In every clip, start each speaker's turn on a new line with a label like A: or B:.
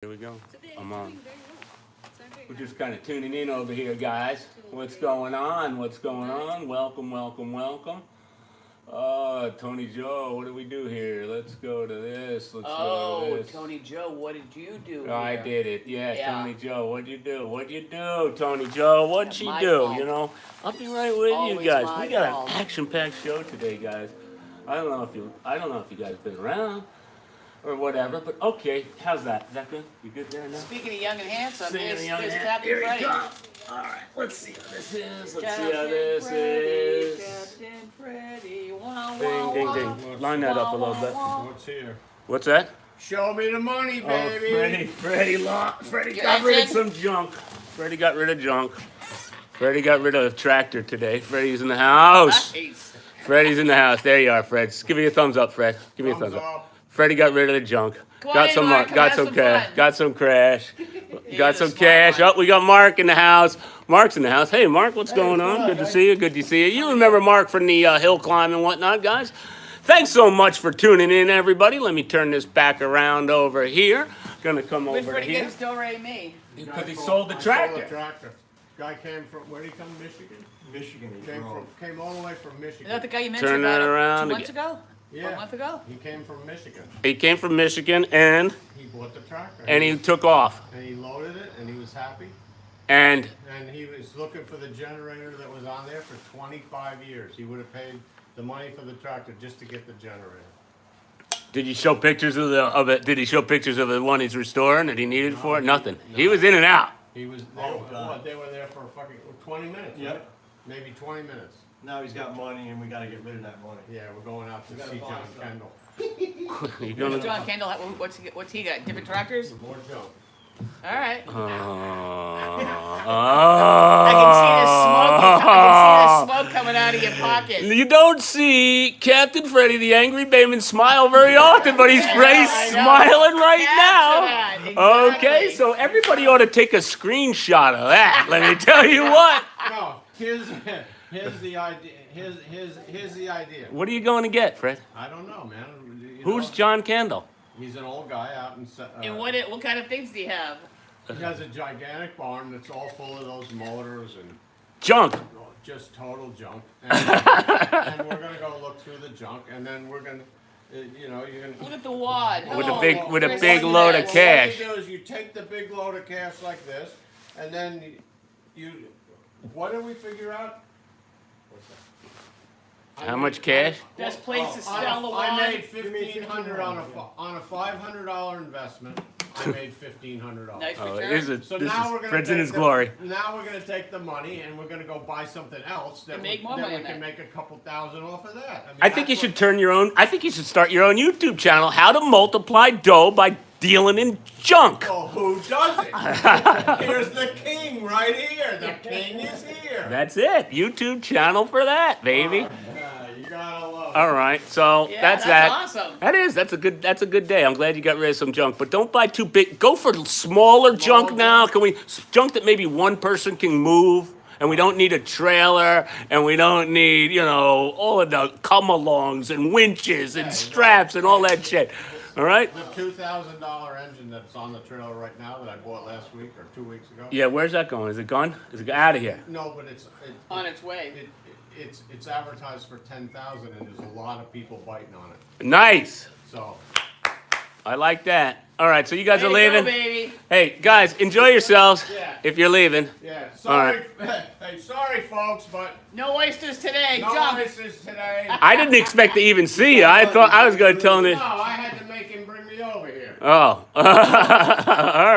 A: Here we go. I'm on. We're just kind of tuning in over here, guys. What's going on? What's going on? Welcome, welcome, welcome. Tony Joe, what do we do here? Let's go to this. Let's go to this.
B: Tony Joe, what did you do here?
A: I did it. Yeah, Tony Joe, what'd you do? What'd you do, Tony Joe? What'd she do?
B: Fault.
A: You know, I'll be right with
B: Always
A: you guys.
B: my
A: We got
B: fault.
A: an action-packed show today, guys. I don't know if you guys been around or whatever, but okay. How's that? Is that good? You good there now?
B: Speaking of young and handsome,
A: Speaking of
B: there's
A: young and
B: Captain
A: here we
B: Freddy.
A: go. All right, let's see how this is. Let's see how
B: Captain
A: this
B: Freddy,
A: is.
B: Captain Freddy, wah,
A: Ding,
B: wah,
A: ding,
B: wah,
A: ding. Line that up a little bit.
C: What's here?
A: What's that?
C: Show me the money,
A: Oh,
C: baby.
A: Freddie
B: Your
A: got rid of
B: engine?
A: some junk. Freddie got rid of junk. Freddie got rid of a tractor today. Freddie's in the house.
B: Nice.
A: Freddie's in the house. There you are, Fred. Just give me a thumbs up, Fred. Give me a thumbs up. Freddie got rid of the junk.
B: Come on
A: Got
B: in,
A: some
B: Mark. Come
A: got
B: have
A: some
B: some
A: cash.
B: fun.
A: Got some cash.
B: You're
A: Got
B: the
A: some
B: smart
A: cash.
B: one.
A: Oh, we got Mark in the house. Mark's in the house. Hey, Mark, what's going on? Good to see you. Good to see you. You remember Mark from the hill climb and whatnot, guys? Thanks so much for tuning in, everybody. Let me turn this back around over here. Gonna come
B: Where'd
A: over
B: Freddie get
A: here
B: his do-re me?
A: because he sold the
C: I
A: tractor.
C: Sold the tractor. Guy came from, where did he come, Michigan?
D: Michigan.
C: Came all the way from Michigan.
B: Is that the guy you mentioned
A: Turn that
B: about
A: around
B: 2 months
A: again.
B: ago?
C: Yeah.
B: 1 month ago?
C: He came from Michigan.
A: He came from Michigan and
C: He bought the tractor.
A: he took off.
C: And he loaded it, and he was happy.
A: And
C: And he was looking for the generator that was on there for 25 years. He would have paid the money for the tractor just to get the generator.
A: did he show pictures of it? Did he show pictures of the one he's restoring that he needed it for? Nothing. He was in and out.
C: He was, they were there for fucking 20 minutes.
D: Yep.
C: Right? Maybe 20 minutes.
D: Now he's got money and we gotta get rid of that money.
C: Yeah, we're going out to
D: gotta
C: see
D: buy
C: John
D: some.
C: Kendall.
A: You gonna-
B: John Kendall, what's he got? Different tractors?
C: More junk.
B: All right. I can see the smoke coming out of your pocket.
A: You don't see Captain Freddy, the angry Bayman, smile very often, but he's
B: I know.
A: smiling right now.
B: Capture that,
A: Okay,
B: exactly.
A: so everybody ought to take a screenshot of that. Let me tell you what.
C: No, here's the idea. Here's the idea.
A: What are you going to get, Fred?
C: I don't know, man. You
A: Who's
C: know,
A: John Kendall?
C: He's an old guy out in.
B: And what kind of things do you have?
C: He has a gigantic barn that's all full of those motors and
A: Junk.
C: just total junk. And we're gonna go look through the junk, and then we're gonna, you're gonna.
B: Look at the wad.
A: With a
B: Hello,
A: big- with a
B: Chris
A: big
B: Lynn.
A: load of
C: Well,
A: cash.
C: What you do is you take the big load of cash like this, and then you what did we figure out?
A: How much cash?
B: Best place to
C: I
B: sell the wad.
C: made $1,500 on a $500 investment. I made $1,500.
B: Nice
A: Oh,
B: return.
A: is it?
C: So
A: This
C: now
A: is
C: we're gonna
A: Fred's in
C: take
A: his glory.
C: Now we're gonna take the money and we're gonna go buy something else that
B: And make
C: we,
B: more
C: that
B: money
C: we
B: on
C: can
B: that.
C: make a couple thousand off of that. I, mean,
A: I think you
C: that's
A: should turn your own. I think you should start your own YouTube channel. How to multiply dough by dealing in junk.
C: Well, who does it? Here's the king right here. The king is here.
A: That's it. YouTube channel for that, baby.
C: You gotta love it.
A: All right, so
B: Yeah,
A: that's
B: that's
A: that.
B: awesome.
A: That is. That's a good day. I'm glad you got rid of some junk, but don't buy too big. Go for smaller junk now. Can we junk that maybe one person can move? And we don't need a trailer, and we don't need, all of the come-alongs and winches and straps and all that shit. All right?
C: The $2,000 engine that's on the trailer right now that I bought last week or 2 weeks ago.
A: Yeah, where's that going? Is it gone? Is it out of here?
C: No, but it's
B: On its way.
C: it's advertised for 10,000 and there's a lot of people biting on it.
A: Nice.
C: So
A: I like that. All right, so you guys are
B: Way to go,
A: leaving.
B: baby.
A: Hey, guys, enjoy yourselves
C: Yeah.
A: if you're leaving.
C: yeah,
A: All
C: sorry, hey, sorry folks, but
B: No oysters today.
C: no
B: Jump.
C: oysters today.
A: I didn't expect to even see you. I thought I was going to tell him.
C: No, I had to make him bring me over here.
A: Oh, all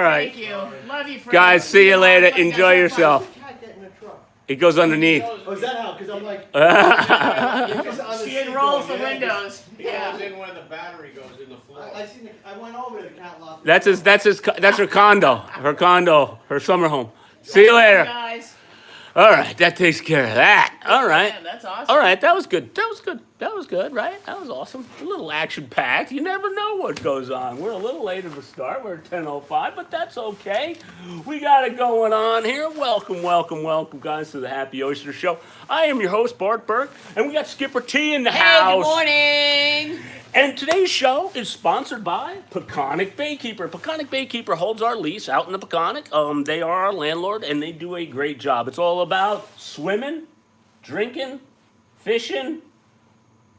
A: right.
B: Thank you. Love you, Fred.
A: Guys, see you later.
B: Everybody
A: Enjoy
B: got some
A: yourself.
D: Cat get in the truck.
A: It goes underneath.
D: Oh, is that how? Because I'm like,
B: fun. She enrolls the windows.
C: It
B: Yeah.
C: goes in where the battery goes in the floor.
D: I went over to the cat lot.
A: That's her condo. Her summer home. See you later.
B: Guys.
A: All right, that takes care of that. All right.
B: Man, that's awesome.
A: All right, that was good. That was good, right? That was awesome. A little action-packed. You never know what goes on. We're a little late at the start. We're at 10:05, but that's okay. We got it going on here. Welcome, guys, to the Happy Oyster Show. I am your host, Bart Burke, and we got Skipper T in the
B: Hey,
A: house.
B: good morning.
A: And today's show is sponsored by Peconic Baykeeper. Peconic Baykeeper holds our lease out in the Peconic. They are our landlord, and they do a great job. It's all about swimming, drinking, fishing.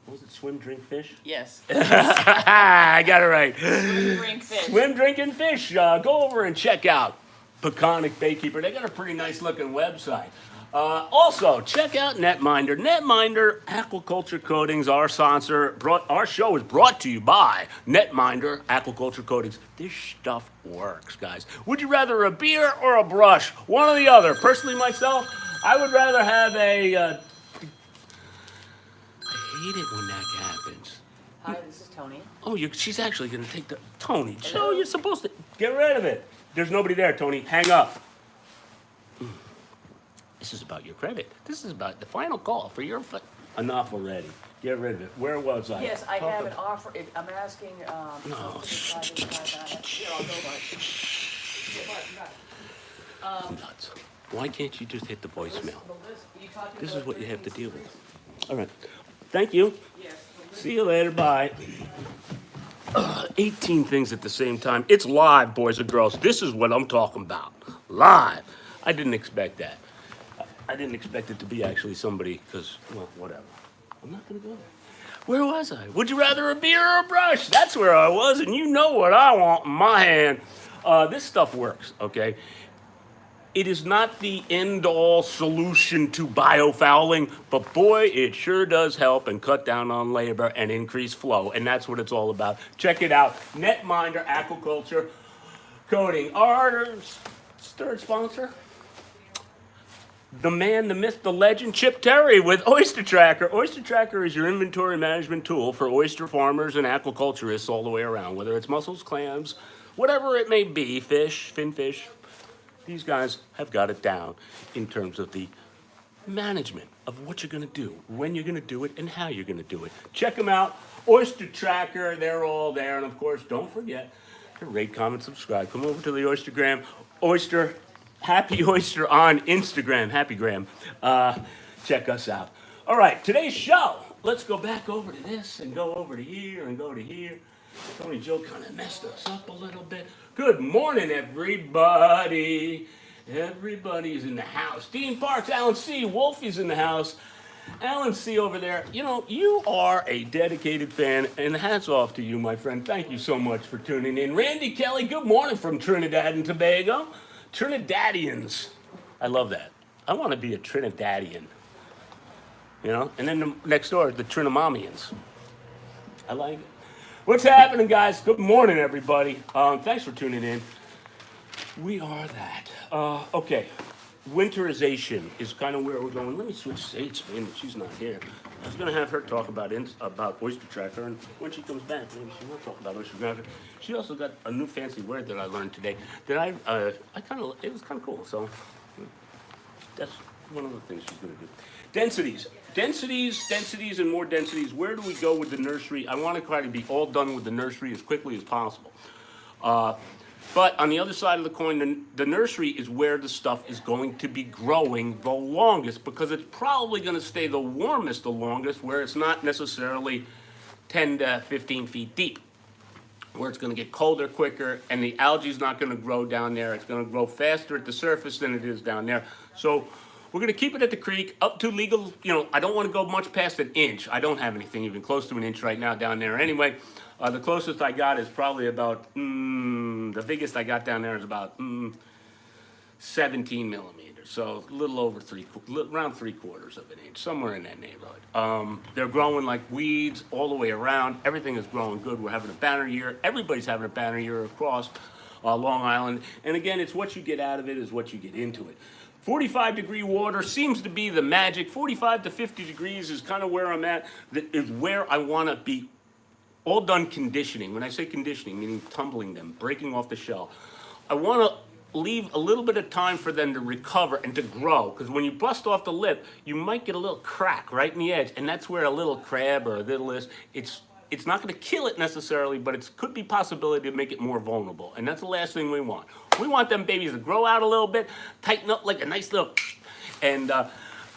A: What was it? Swim, drink, fish?
B: Yes.
A: I got it right.
B: Drink fish.
A: Swim, drink, and fish. Go over and check out Peconic Baykeeper. They got a pretty nice looking website. Also, check out NETMINDER. NETMINDER Aquaculture Coatings, our sponsor. Our show is brought to you by NETMINDER Aquaculture Coatings. This stuff works, guys. Would you rather a beer or a brush? One or the other. Personally, myself, I would rather have a... I hate it when that happens.
B: Hi, this is Tony.
A: Oh, she's actually going to take the... Tony, so you're supposed to... Get rid of it. There's nobody there, Tony. Hang up. This is about your credit. This is about the final call for your... Enough already. Get rid of it. Where was I?
B: Yes, I have an offer. I'm asking.
A: No. Nuts. Why can't you just hit the voicemail? This is what you have to deal with. All right. Thank you. See you later. Bye. 18 things at the same time. It's live, boys and girls. This is what I'm talking about. Live. I didn't expect that. I didn't expect it to be actually somebody, because, well, whatever. I'm not going to go there. Where was I? Would you rather a beer or a brush? That's where I was, and you know what I want in my hand. This stuff works, okay? It is not the end-all solution to biofouling, but boy, it sure does help and cut down on labor and increase flow, and that's what it's all about. Check it out. NETMINDER Aquaculture Coating. Our third sponsor, the man, the myth, the legend, Chip Terry with OysterTracker. OysterTracker is your inventory management tool for oyster farmers and aquaculturists all the way around, whether it's mussels, clams, whatever it may be, fish, finfish. These guys have got it down in terms of the management of what you're going to do, when you're going to do it, and how you're going to do it. Check them out. OysterTracker, they're all there. And, of course, don't forget to rate, comment, subscribe. Come over to the Oystergram. Oyster, Happy Oyster on Instagram. Happygram. Check us out. All right, today's show. Let's go back over to this and go over to here and go to here. Tony Joe kind of messed us up a little bit. Good morning, everybody. Everybody's in the house. Dean Parks, Alan C. Wolfie's in the house. Alan C. over there. You know, you are a dedicated fan, and hats off to you, my friend. Thank you so much for tuning in. Randy Kelly, good morning from Trinidad and Tobago. Trinidadians. I love that. I want to be a Trinidadian. You know? And then next door, the Trinamamians. I like it. What's happening, guys? Good morning, everybody. Thanks for tuning in. We are that. Okay. Winterization is kind of where we're going. Let me switch seats, man. She's not here. I was going to have her talk about OysterTracker, and when she comes back, maybe she will talk about OysterTracker. She also got a new fancy word that I learned today that it was kind of cool. So that's one of the things she's going to do. Densities. Densities, and more densities. Where do we go with the nursery? I want to try to be all done with the nursery as quickly as possible. But on the other side of the coin, the nursery is where the stuff is going to be growing the longest, because it's probably going to stay the warmest the longest, where it's not necessarily 10 to 15 feet deep, where it's going to get colder quicker, and the algae's not going to grow down there. It's going to grow faster at the surface than it is down there. So we're going to keep it at the creek up to legal, I don't want to go much past an inch. I don't have anything even close to an inch right now down there anyway. The closest I got is probably about, the biggest I got down there is about 17 millimeters. So a little over around 3/4 of an inch, somewhere in that neighborhood. They're growing like weeds all the way around. Everything is growing good. We're having a banner year. Everybody's having a banner year across Long Island. And again, it's what you get out of it is what you get into it. 45-degree water seems to be the magic. 45 to 50 degrees is kind of where I'm at. That is where I want to be all done conditioning. When I say conditioning, meaning tumbling them, breaking off the shell. I want to leave a little bit of time for them to recover and to grow, because when you bust off the lip, you might get a little crack right in the edge, and that's where a little crab or a little it's not going to kill it necessarily, but it could be possibility to make it more vulnerable, and that's the last thing we want. We want them babies to grow out a little bit, tighten up like a nice little, and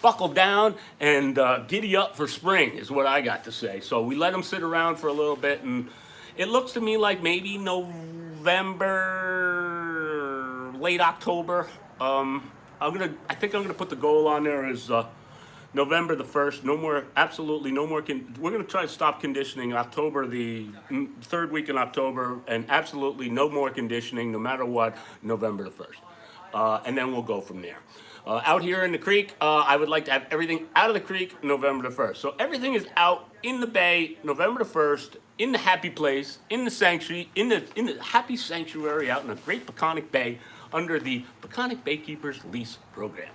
A: buckle down and giddy up for spring is what I got to say. So we let them sit around for a little bit, and it looks to me like maybe November, late October. I think I'm gonna put the goal on there as November the 1st. No more, absolutely no more. We're gonna try to stop conditioning October, the third week in October, and absolutely no more conditioning, no matter what, November the 1st. And then we'll go from there. Out here in the creek, I would like to have everything out of the creek November the 1st. So everything is out in the bay November the 1st, in the happy place, in the sanctuary, in the happy sanctuary out in the great Peconic Bay under the Peconic Baykeepers lease program.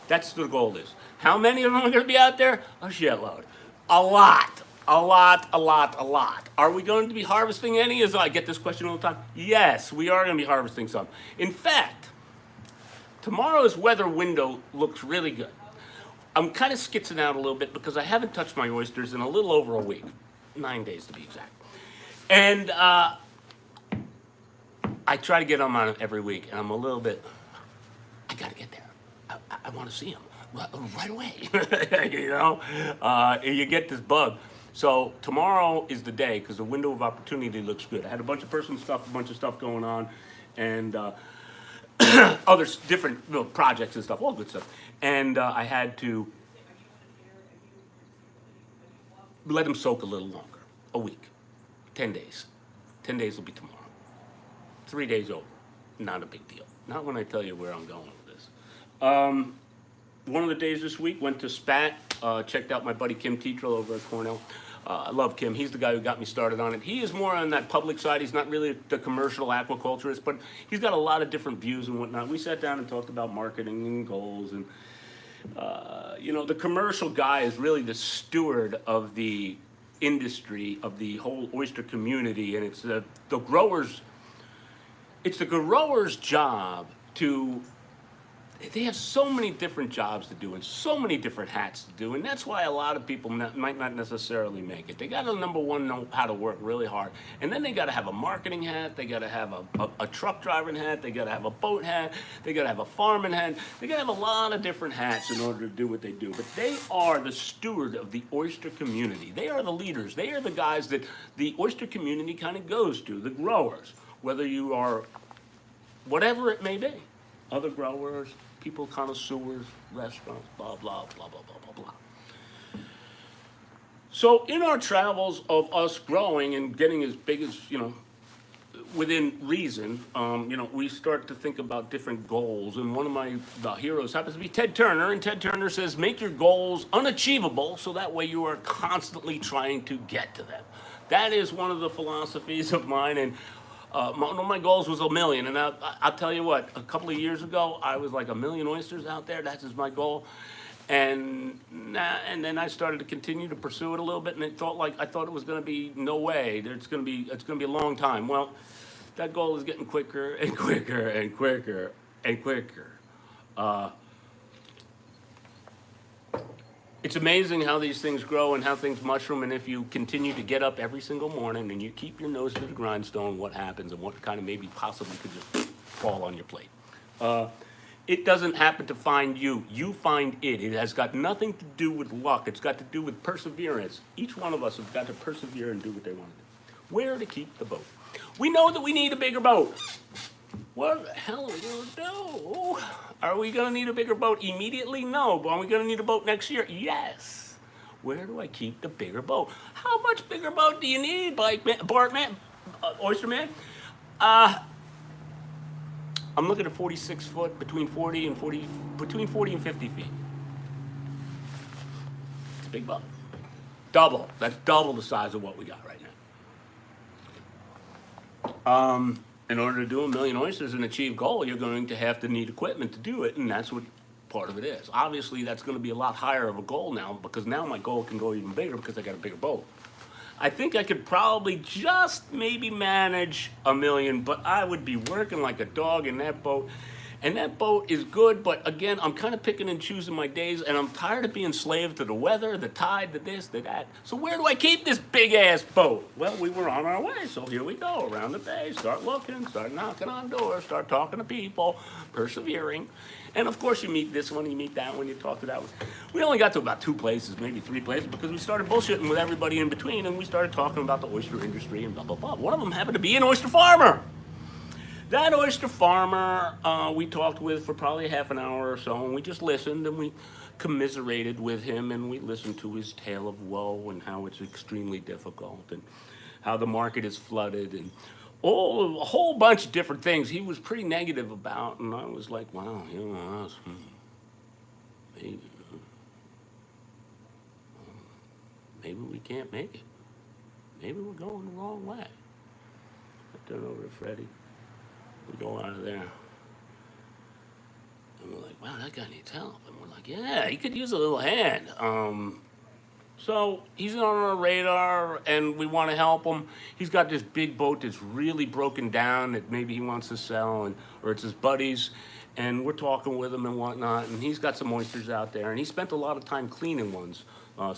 A: That's the goal is. How many of them are going to be out there? A shitload. A lot. A lot, a lot, a lot. Are we going to be harvesting any? As I get this question all the time. Yes, we are going to be harvesting some. In fact, tomorrow's weather window looks really good. I'm kind of skitzing out a little bit because I haven't touched my oysters in a little over a week. 9 days to be exact. And I try to get them on every week, and I'm a little bit, I got to get there. I want to see them right away. You know, you get this bug. So tomorrow is the day because the window of opportunity looks good. I had a bunch of personal stuff, a bunch of stuff going on, and other different projects and stuff, all good stuff. And I had to let them soak a little longer, a week, 10 days. 10 days will be tomorrow. 3 days over, not a big deal. Not when I tell you where I'm going with this. One of the days this week went to SPAT, checked out my buddy Kim Tetrault over at Cornell. I love Kim. He's the guy who got me started on it. He is more on that public side. He's not really the commercial aquaculturist, but he's got a lot of different views and whatnot. We sat down and talked about marketing and goals. And, you know, the commercial guy is really the steward of the industry, of the whole oyster community. And it's the growers' job to... They have so many different jobs to do and so many different hats to do, and that's why a lot of people might not necessarily make it. They got to, number one, know how to work really hard, and then they got to have a marketing hat, they got to have a truck driving hat, they got to have a boat hat, they got to have a farming hat, they got to have a lot of different hats in order to do what they do. But they are the steward of the oyster community. They are the leaders. They are the guys that the oyster community kind of goes to, the growers, whether you are whatever it may be, other growers, people, connoisseurs, restaurants, blah, blah, blah, blah, blah, blah, blah. So in our travels of us growing and getting as big as, you know, within reason, you know, we start to think about different goals. And one of the heroes happens to be Ted Turner. And Ted Turner says, make your goals unachievable so that way you are constantly trying to get to them. That is one of the philosophies of mine. And one of my goals was 1 million, and I'll tell you what, a couple of years ago, I was like 1 million oysters out there. That is my goal. And then I started to continue to pursue it a little bit, and I thought it was going to be no way. It's going to be a long time. Well, that goal is getting quicker and quicker and quicker and quicker. It's amazing how these things grow and how things mushroom, and if you continue to get up every single morning and you keep your nose to the grindstone, what happens and what kind of maybe possibly could just fall on your plate. It doesn't happen to find you. You find it. It has got nothing to do with luck. It's got to do with perseverance. Each one of us has got to persevere and do what they want to do. Where to keep the boat? We know that we need a bigger boat. What the hell are we going to do? Are we going to need a bigger boat immediately? No. But are we going to need a boat next year? Yes. Where do I keep the bigger boat? How much bigger boat do you need, Bartman, Oyster Man? I'm looking at 46 foot, between 40 and 50 feet. It's a big boat. Double. That's double the size of what we got right now. In order to do 1 million oysters and achieve goal, you're going to have to need equipment to do it, and that's what part of it is. Obviously, that's going to be a lot higher of a goal now, because now my goal can go even bigger because I got a bigger boat. I think I could probably just maybe manage 1 million, but I would be working like a dog in that boat. And that boat is good, but again, I'm kind of picking and choosing my days, and I'm tired of being slave to the weather, the tide, the this, the that. So where do I keep this big-ass boat? Well, we were on our way, so here we go, around the bay, start looking, start knocking on doors, start talking to people, persevering. And of course, you meet this one, you meet that one, you talk to that one. We only got to about 2 places, maybe 3 places, because we started bullshitting with everybody in between, and we started talking about the oyster industry and blah, blah, blah. One of them happened to be an oyster farmer. That oyster farmer we talked with for probably half an hour or so, and we just listened, and we commiserated with him, and we listened to his tale of woe and how it's extremely difficult, and how the market is flooded, and a whole bunch of different things he was pretty negative about, and I was like, wow, you know, maybe, maybe we can't make it. Maybe we're going the wrong way. I turn over to Freddie. We go out of there. And we're like, wow, that guy needs help. And we're like, yeah, he could use a little hand. So he's on our radar, and we want to help him. He's got this big boat that's really broken down that maybe he wants to sell, or it's his buddies. And we're talking with him and whatnot. And he's got some oysters out there. And he spent a lot of time cleaning ones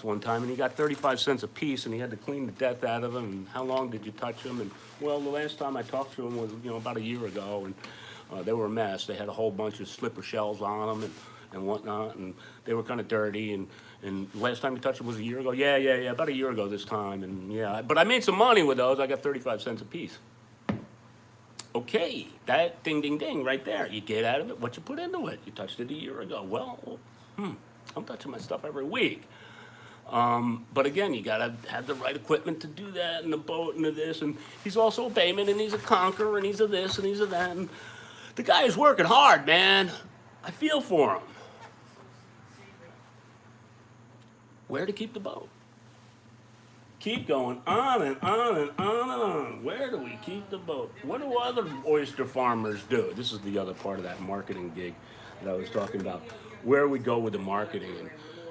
A: one time. And he got 35 cents a piece, and he had to clean the death out of them. And how long did you touch them? And well, the last time I talked to him was, about a year ago, and they were a mess. They had a whole bunch of slipper shells on them and whatnot, and they were kind of dirty. And last time you touched them was a year ago. Yeah, about a year ago this time. And yeah, but I made some money with those. I got 35 cents a piece. Okay, that ding, ding, ding right there. You get out of it what you put into it. You touched it a year ago. Well, I'm touching my stuff every week. But again, you gotta have the right equipment to do that, and the boat, and the this, and he's also a bayman, and he's a conqueror, and he's a this, and he's a that, and the guy is working hard, man. I feel for him. Where to keep the boat? Keep going on and on and on and on. Where do we keep the boat? What do other oyster farmers do? This is the other part of that marketing gig that I was talking about. Where we go with the marketing,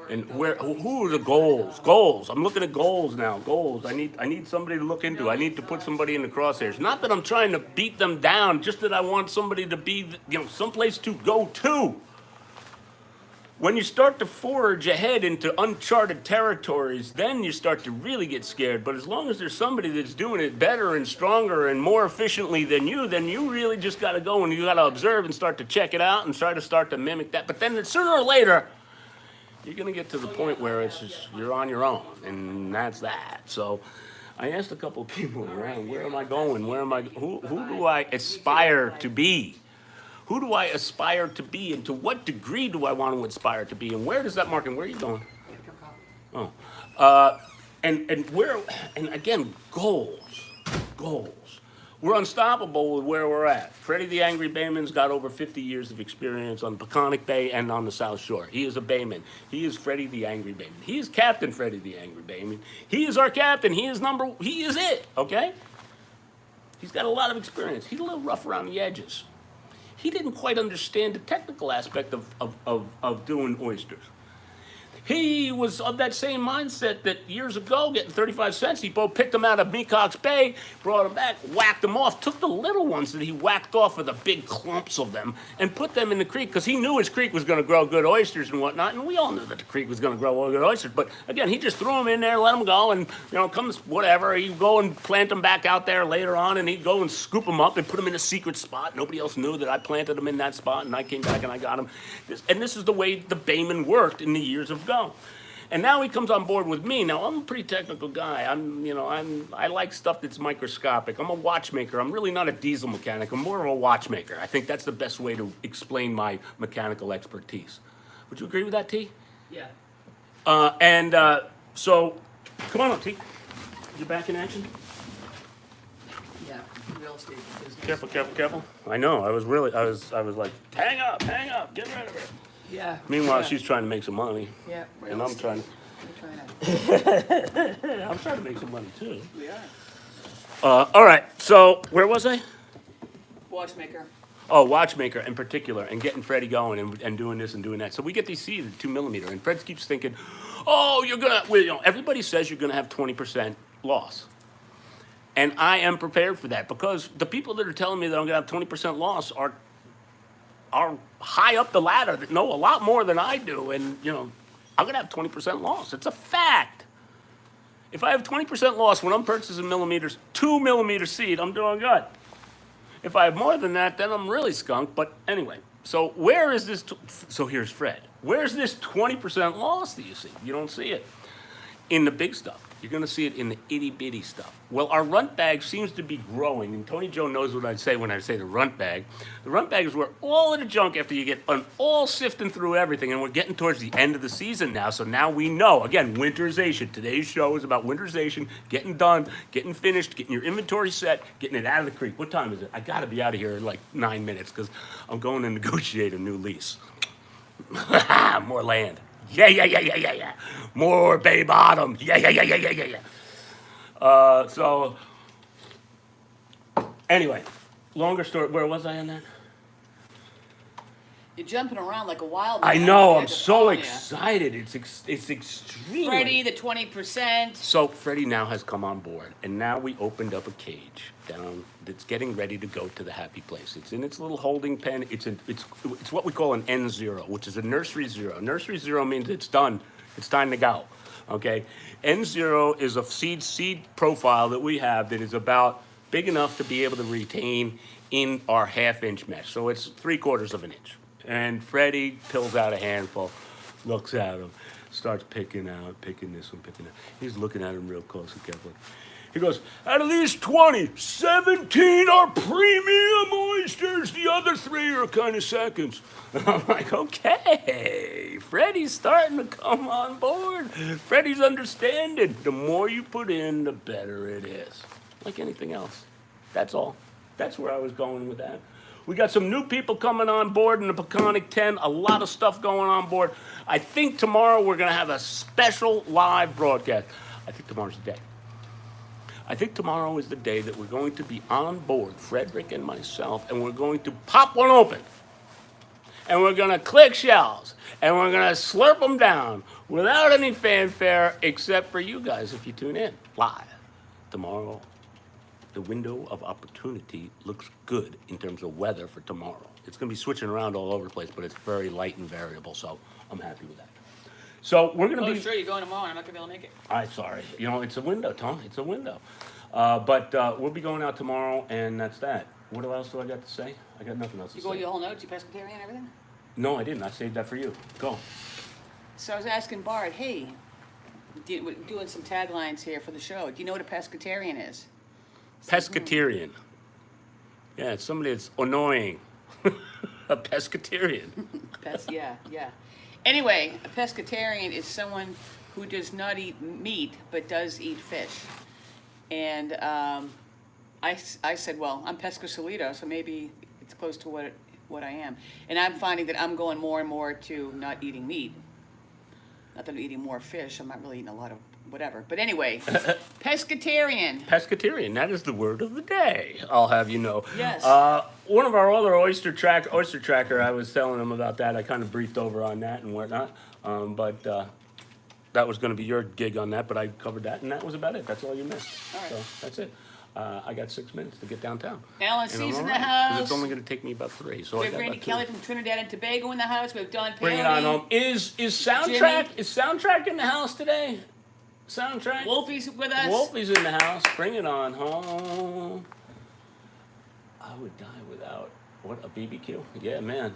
A: and who are the goals? Goals. I'm looking at goals now. Goals. I need somebody to look into. I need to put somebody in the crosshairs. Not that I'm trying to beat them down, just that I want somebody to be, someplace to go to. When you start to forge ahead into uncharted territories, then you start to really get scared. But as long as there's somebody that's doing it better and stronger and more efficiently than you, then you really just got to go and you got to observe and start to check it out and start to mimic that. But then sooner or later, you're going to get to the point where it's just, you're on your own, and that's that. So I asked a couple of people around, where am I going? Who do I aspire to be? Who do I aspire to be, and to what degree do I want to aspire to be, and where does that mark, and where are you going? Oh, and where, and again, goals. We're unstoppable with where we're at. Freddie the Angry Bayman's got over 50 years of experience on Peconic Bay and on the South Shore. He is a bayman. He is Freddie the Angry Bayman. He is Captain Freddie the Angry Bayman. He is our captain. He is it, okay? He's got a lot of experience. He's a little rough around the edges. He didn't quite understand the technical aspect of doing oysters. He was of that same mindset that years ago, getting 35 cents, he picked them out of Mecox Bay, brought them back, whacked them off, took the little ones that he whacked off of the big clumps of them, and put them in the creek, because he knew his creek was going to grow good oysters and whatnot, and we all knew that the creek was going to grow good oysters. But again, he just threw them in there, let them go, and comes whatever, he'd go and plant them back out there later on, and he'd go and scoop them up and put them in a secret spot. Nobody else knew that I planted them in that spot, and I came back and I got them. This is the way the bayman worked in the years ago. And now he comes on board with me. Now, I'm a pretty technical guy. I like stuff that's microscopic. I'm a watchmaker. I'm really not a diesel mechanic. I'm more of a watchmaker. I think that's the best way to explain my mechanical expertise. Would you agree with that, T?
B: Yeah.
A: So, come on up, T. You back in action?
B: Yeah. Real estate business.
A: Careful. I know. I was like, hang up, get rid of it.
B: Yeah.
A: Meanwhile, she's trying to make some money.
B: Yeah.
A: And I'm trying
B: to.
A: I'm trying to make some money too.
B: We are.
A: All right. So where was I?
B: Watchmaker.
A: Oh, watchmaker in particular, and getting Freddie going and doing this and doing that. So we get these seeds at 2 millimeter, and Fred keeps thinking, "Oh, everybody says you're gonna have 20% loss." And I am prepared for that, because the people that are telling me that I'm gonna have 20% loss are are high up the ladder that know a lot more than I do, and you know, I'm gonna have 20% loss. It's a fact. If I have 20% loss when I'm purchasing millimeters, 2 millimeter seed, I'm doing good. If I have more than that, then I'm really skunked. But anyway, so where is this? So here's Fred. Where's this 20% loss that you see? You don't see it in the big stuff. You're going to see it in the itty bitty stuff. Well, our runt bag seems to be growing, and Tony Joe knows what I say when I say the runt bag. The runt bag is where all of the junk, after you get all sifting through everything, and we're getting towards the end of the season now, so now we know. Again, winterization. Today's show is about winterization, getting done, getting finished, getting your inventory set, getting it out of the creek. What time is it? I got to be out of here in like 9 minutes because I'm going to negotiate a new lease. More land. Yeah. More Bay Bottom. Yeah. So, anyway, longer story. Where was I on that?
B: You're jumping around like a wild
A: I
B: man.
A: know.
B: Yeah,
A: I'm
B: the
A: so
B: phone, yeah.
A: excited. It's extremely.
B: Freddie, the 20%.
A: So Freddie now has come on board, and now we opened up a cage down that's getting ready to go to the happy place. It's in its little holding pen. It's what we call an N0, which is a nursery 0. Nursery 0 means it's done. It's time to go. Okay, N0 is a seed profile that we have that is about big enough to be able to retain in our 1/2 inch mesh. So it's 3/4 of an inch. And Freddie pulls out a handful, looks at him, starts picking this one, picking that. He's looking at him real close and carefully. He goes, out of these 20, 17 are premium oysters. The other 3 are kind of seconds. I'm like, okay, Freddie's starting to come on board. Freddie's understanding. The more you put in, the better it is. Like anything else. That's all. That's where I was going with that. We got some new people coming on board in the Peconic 10. A lot of stuff going on board. I think tomorrow we're going to have a special live broadcast. I think tomorrow's the day. I think tomorrow is the day that we're going to be on board, Frederick and myself, and we're going to pop one open. And we're going to click shells. And we're going to slurp them down without any fanfare except for you guys if you tune in live tomorrow. The window of opportunity looks good in terms of weather for tomorrow. It's going to be switching around all over the place, but it's very light and variable, so I'm happy with that. So we're going to
B: Oh,
A: be...
B: sure, you're going tomorrow. I'm not going to be able to make it.
A: I'm sorry. You know, it's a window, Tom. It's a window. But we'll be going out tomorrow, and that's that. What else do I got to say? I got nothing else to
B: You
A: say.
B: go your whole notes, you pescatarian and everything?
A: No, I didn't. I saved that for you. Go.
B: So I was asking Bart, hey, we're doing some taglines here for the show. Do you know what a pescatarian is?
A: Pescatarian. Yeah, it's somebody that's annoying. A pescatarian.
B: Yeah. Anyway, a pescatarian is someone who does not eat meat but does eat fish. And I said, well, I'm pescosolito, so maybe it's close to what I am. And I'm finding that I'm going more and more to not eating meat. Not that I'm eating more fish. I'm not really eating a lot of whatever. But anyway, pescatarian.
A: Pescatarian. That is the word of the day, I'll have you know.
B: Yes.
A: One of our other OysterTracker, I was telling them about that. I kind of briefed over on that and whatnot. But that was going to be your gig on that, but I covered that, and that was about it. That's all you missed.
B: All right.
A: So that's it. I got 6 minutes to get downtown.
B: Alan
A: And
B: C's
A: I'm
B: in the
A: all right, 'cause
B: house.
A: it's only going to take me about 3. So
B: We
A: I
B: have
A: got
B: Randy
A: about 2.
B: Kelly from Trinidad and Tobago in the house. We have Don Perry.
A: Bring it on home. Is Soundtrack in the house today? Soundtrack?
B: Wolfie's with us.
A: Wolfie's in the house. Bring it on home. I would die without a BBQ. Yeah, man.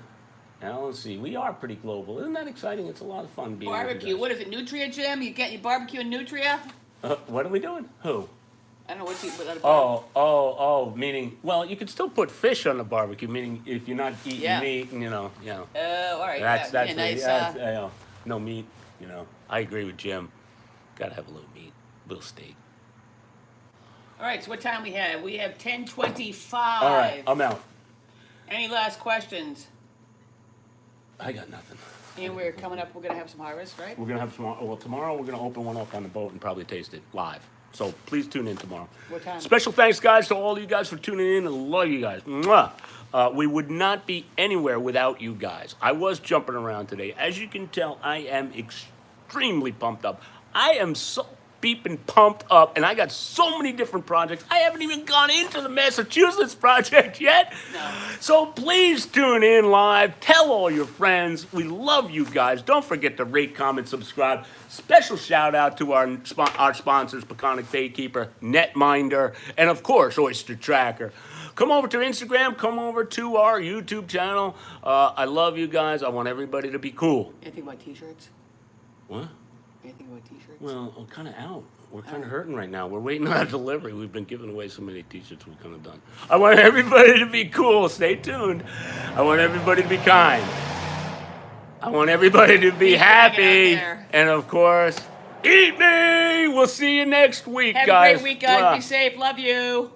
A: Alan C. We are pretty global. Isn't that exciting? It's a lot of fun being with you
B: Barbecue.
A: guys.
B: What is it, Nutria, Jim? You get your barbecue and Nutria?
A: What are we doing? Who?
B: I don't know what you put on a barbecue.
A: Oh, meaning, well, you could still put fish on the barbecue, meaning if you're not eating
B: Yeah.
A: meat, and,
B: Oh, all right.
A: That's
B: yeah, nice.
A: no meat, I agree with Jim. Gotta have a little meat, a little steak.
B: All right, so what time we have? We have 10:25.
A: All right, I'm out.
B: Any last questions?
A: I got nothing.
B: And we're coming up, we're going to have some harvest, right?
A: We're gonna have tomorrow we're gonna open one up on the boat and probably taste it live. So please tune in tomorrow.
B: What time?
A: Special thanks, guys, to all of you guys for tuning in. I love you guys. Mwah. We would not be anywhere without you guys. I was jumping around today. As you can tell, I am extremely pumped up. I am so beeping pumped up, and I got so many different projects. I haven't even gone into the Massachusetts project yet.
B: No.
A: So please tune in live. Tell all your friends. We love you guys. Don't forget to rate, comment, subscribe. Special shout out to our sponsors, Peconic Baykeeper, NETMINDER, and of course, OysterTracker. Come over to Instagram. Come over to our YouTube channel. I love you guys. I want everybody to be cool.
B: Anything about t-shirts?
A: What?
B: Anything about t-shirts?
A: Well, I'm kind of out. We're kind of hurting right now. We're waiting on our delivery. We've been giving away so many t-shirts we're kind of done. I want everybody to be cool. Stay tuned. I want everybody to be kind. I want everybody to be happy.
B: out there.
A: And of course, eat me. We'll see you next week,
B: Have
A: guys.
B: a great week, guys.
A: Bye.
B: Be safe. Love you.